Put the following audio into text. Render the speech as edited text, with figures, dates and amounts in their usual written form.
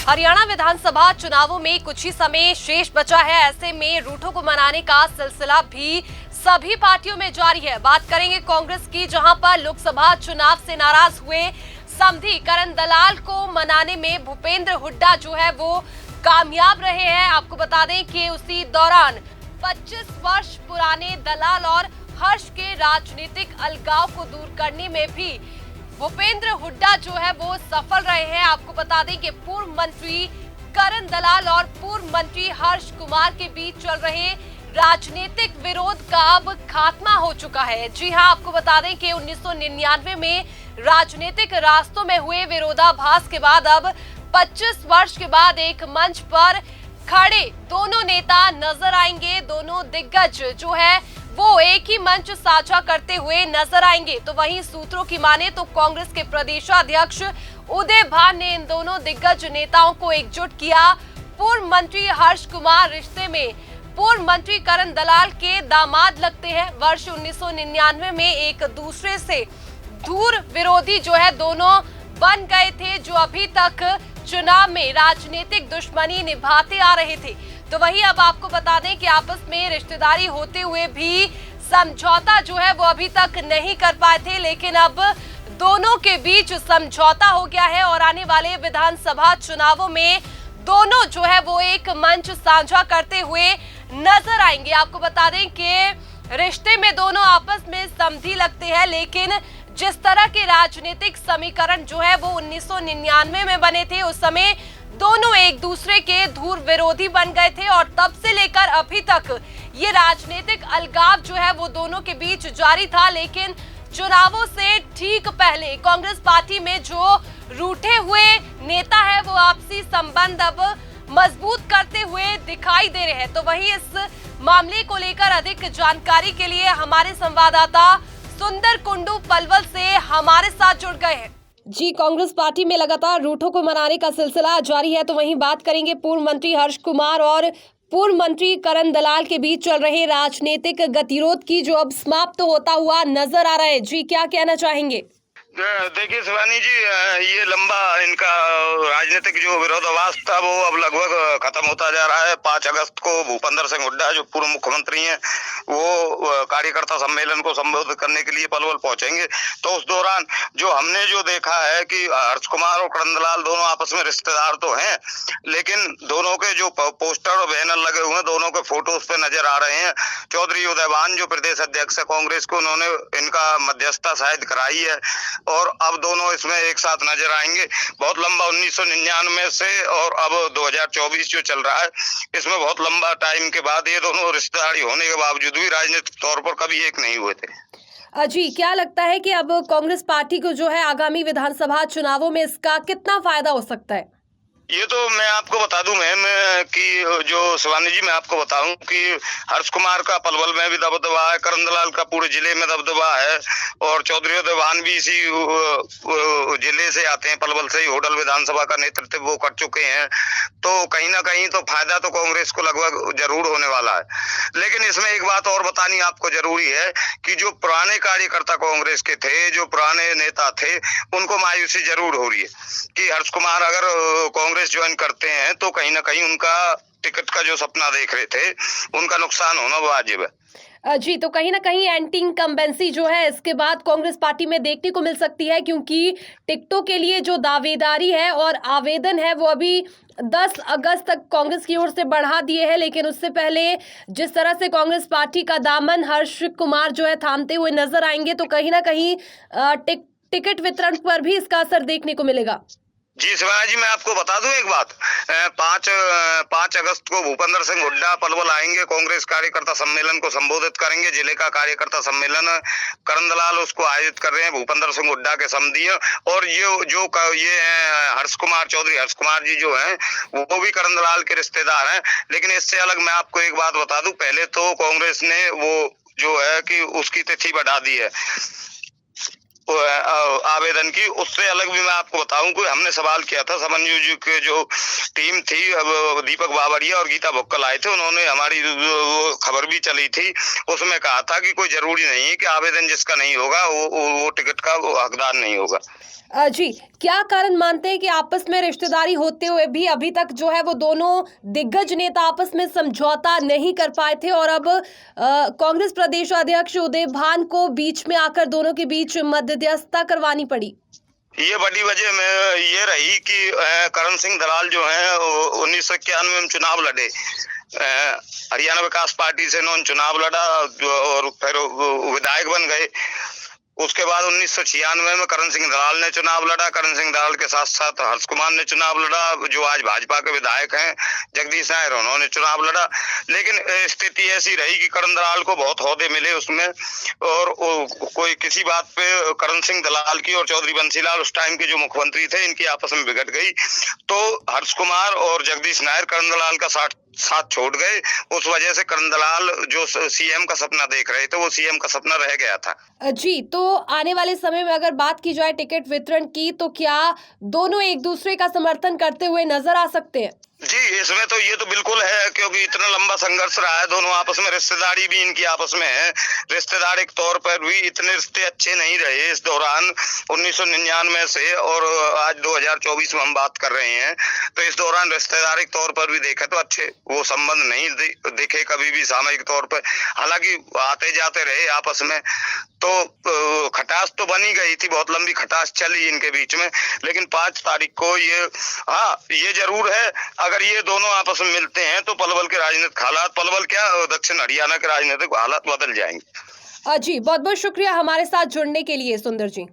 हरियाणा विधानसभा चुनावों में कुछ ही समय शेष बचा है। ऐसे में रूठों को मनाने का सिलसिला भी सभी पार्टियों में जारी है। बात करेंगे कांग्रेस की, जहां पर लोकसभा चुनाव से नाराज हुए समधी करण दलाल को मनाने में भूपेंद्र हुड्डा जो है वो कामयाब रहे हैं। आपको बता दें कि उसी दौरान 25 वर्ष पुराने दलाल और हर्ष के राजनीतिक अलगाव को दूर करने में भी भूपेंद्र हुड्डा जो है वो सफल रहे हैं। आपको बता दें कि पूर्व मंत्री करण दलाल और पूर्व मंत्री हर्ष कुमार के बीच चल रहे राजनीतिक विरोध का अब खात्मा हो चुका है। जी हां, आपको बता दें कि 1999 में राजनीतिक रास्तों में हुए विरोधाभास के बाद अब 25 वर्ष के बाद एक मंच पर खड़े दोनों नेता नजर आएंगे। दोनों दिग्गज जो है वो एक ही मंच साझा करते हुए नजर आएंगे। तो वहीं सूत्रों की माने तो कांग्रेस के प्रदेशाध्यक्ष उदय भान ने इन दोनों दिग्गज नेताओं को एकजुट किया। पूर्व मंत्री हर्ष कुमार रिश्ते में पूर्व मंत्री करण दलाल के दामाद लगते हैं। वर्ष 1999 में एक दूसरे से दूर विरोधी जो है दोनों बन गए थे, जो अभी तक चुनाव में राजनीतिक दुश्मनी निभाते आ रहे थे। तो वहीं अब आपको बता दें कि आपस में रिश्तेदारी होते हुए भी समझौता जो है वो अभी तक नहीं कर पाए थे, लेकिन अब दोनों के बीच समझौता हो गया है और आने वाले विधानसभा चुनावों में दोनों जो है वो एक मंच साझा करते हुए नजर आएंगे। आपको बता दें कि रिश्ते में दोनों आपस में समधी लगते हैं, लेकिन जिस तरह के राजनीतिक समीकरण जो है वो 1999 में बने थे, उस समय दोनों एक दूसरे के धूर विरोधी बन गए थे और तब से लेकर अभी तक ये राजनीतिक अलगाव जो है वो दोनों के बीच जारी था। लेकिन चुनावों से ठीक पहले कांग्रेस पार्टी में जो रूठे हुए नेता है वो आपसी संबंध अब मजबूत करते हुए दिखाई दे रहे हैं। तो वहीं इस मामले को लेकर अधिक जानकारी के लिए हमारे संवाददाता सुंदर कुंडू पलवल से हमारे साथ जुड़ गए हैं। जी, कांग्रेस पार्टी में लगातार रूठों को मनाने का सिलसिला जारी है। तो वहीं बात करेंगे पूर्व मंत्री हर्ष कुमार और पूर्व मंत्री करण दलाल के बीच चल रहे राजनीतिक गतिरोध की, जो अब समाप्त होता हुआ नजर आ रहा है। जी, क्या कहना चाहेंगे? देखिए शिवानी जी, ये लंबा इनका राजनीतिक जो विरोधाभास था वो अब लगभग खत्म होता जा रहा है। 5 अगस्त को भूपेंद्र सिंह हुड्डा जो पूर्व मुख्यमंत्री हैं वो कार्यकर्ता सम्मेलन को संबोधित करने के लिए पलवल पहुंचेंगे। तो उस दौरान जो हमने जो देखा है कि हर्ष कुमार और करण दलाल दोनों आपस में रिश्तेदार तो हैं, लेकिन दोनों के जो पोस्टर और बैनर लगे हुए हैं, दोनों के फोटोज पे नजर आ रहे हैं। चौधरी उदय भान जो प्रदेश अध्यक्ष है कांग्रेस को, उन्होंने इनका मध्यस्थता शायद कराई है और अब दोनों इसमें एक साथ नजर आएंगे। बहुत लंबा 1999 से और अब 2024 जो चल रहा है, इसमें बहुत लंबा टाइम के बाद ये दोनों रिश्तेदारी होने के बावजूद भी राजनीतिक तौर पर कभी एक नहीं हुए थे। जी, क्या लगता है कि अब कांग्रेस पार्टी को जो है आगामी विधानसभा चुनावों में इसका कितना फायदा हो सकता है? ये तो मैं आपको बता दूं मैम कि जो शिवानी जी, मैं आपको बताऊं कि हर्ष कुमार का पलवल में भी दबदबा है, करण दलाल का पूरे जिले में दबदबा है और चौधरी उदय भान भी इसी जिले से आते हैं, पलवल से ही होडल विधानसभा का नेतृत्व वो कर चुके हैं। तो कहीं ना कहीं तो फायदा तो कांग्रेस को लगभग जरूर होने वाला है। लेकिन इसमें एक बात और बतानी आपको जरूरी है कि जो पुराने कार्यकर्ता कांग्रेस के थे, जो पुराने नेता थे, उनको मायूसी जरूर हो रही है कि हर्ष कुमार अगर कांग्रेस ज्वाइन करते हैं तो कहीं ना कहीं उनका टिकट का जो सपना देख रहे थे उनका नुकसान होना वाजिब है। जी, तो कहीं ना कहीं एंटी इनकम्बेंसी जो है इसके बाद कांग्रेस पार्टी में देखने को मिल सकती है, क्योंकि टिकटों के लिए जो दावेदारी है और आवेदन है वो अभी 10 अगस्त तक कांग्रेस की ओर से बढ़ा दिए हैं। लेकिन उससे पहले जिस तरह से कांग्रेस पार्टी का दामन हर्ष कुमार जो है थामते हुए नजर आएंगे, तो कहीं ना कहीं टिकट वितरण पर भी इसका असर देखने को मिलेगा। जी शिवाजी जी, मैं आपको बता दूं एक बात, 5 अगस्त को भूपेंद्र सिंह हुड्डा पलवल आएंगे, कांग्रेस कार्यकर्ता सम्मेलन को संबोधित करेंगे। जिले का कार्यकर्ता सम्मेलन करण दलाल उसको आयोजित कर रहे हैं, भूपेंद्र सिंह हुड्डा के समधी और ये हर्ष कुमार, चौधरी हर्ष कुमार जी जो हैं वो भी करण दलाल के रिश्तेदार हैं। लेकिन इससे अलग मैं आपको एक बात बता दूं, पहले तो कांग्रेस ने वो जो है कि उसकी तिथि बढ़ा दी है आवेदन की। उससे अलग भी मैं आपको बताऊं कि हमने सवाल किया था, समन्वय जी के जो टीम थी, अब दीपक बावरिया और गीता भुक्कल आए थे, उन्होंने हमारी वो खबर भी चली थी, उसमें कहा था कि कोई जरूरी नहीं है कि आवेदन जिसका नहीं होगा वो टिकट का वो हकदार नहीं होगा। जी, क्या कारण मानते हैं कि आपस में रिश्तेदारी होते हुए भी अभी तक जो है वो दोनों दिग्गज नेता आपस में समझौता नहीं कर पाए थे और अब कांग्रेस प्रदेश अध्यक्ष उदय भान को बीच में आकर दोनों के बीच मध्यस्थता करवानी पड़ी? ये बड़ी वजह में ये रही कि करण सिंह दलाल जो है 1991 में चुनाव लड़े, हरियाणा विकास पार्टी से उन्होंने चुनाव लड़ा और फिर विधायक बन गए। उसके बाद 1996 में करण सिंह दलाल ने चुनाव लड़ा, करण सिंह दलाल के साथ साथ हर्ष कुमार ने चुनाव लड़ा, जो आज भाजपा के विधायक हैं जगदीश नायर, उन्होंने चुनाव लड़ा। लेकिन स्थिति ऐसी रही कि करण दलाल को बहुत ओहदे मिले उसमें, और कोई किसी बात पे करण सिंह दलाल की और चौधरी बंसीलाल उस टाइम के जो मुख्यमंत्री थे, इनकी आपस में बिगड़ गई, तो हर्ष कुमार और जगदीश नायर करण दलाल का साथ छोड़ गए। उस वजह से करण दलाल जो सीएम का सपना देख रहे थे, वो सीएम का सपना रह गया था। जी, तो आने वाले समय में अगर बात की जाए टिकट वितरण की, तो क्या दोनों एक दूसरे का समर्थन करते हुए नजर आ सकते हैं? जी, इसमें तो ये तो बिल्कुल है, क्योंकि इतना लंबा संघर्ष रहा है दोनों आपस में, रिश्तेदारी भी इनकी आपस में है, रिश्तेदारी के तौर पर भी इतने रिश्ते अच्छे नहीं रहे इस दौरान 1999 से, और आज 2024 में हम बात कर रहे हैं, तो इस दौरान रिश्तेदारी के तौर पर भी देखे तो अच्छे वो संबंध नहीं दिखे कभी भी सामयिक तौर पर। हालांकि आते जाते रहे आपस में, तो खटास तो बनी गई थी, बहुत लंबी खटास चली इनके बीच में, लेकिन 5 तारीख को ये जरूर है, अगर ये दोनों आपस में मिलते हैं तो पलवल के राजनीतिक हालात, पलवल क्या दक्षिण हरियाणा के राजनीतिक हालात बदल जाएंगे। जी, बहुत बहुत शुक्रिया हमारे साथ जुड़ने के लिए सुंदर जी।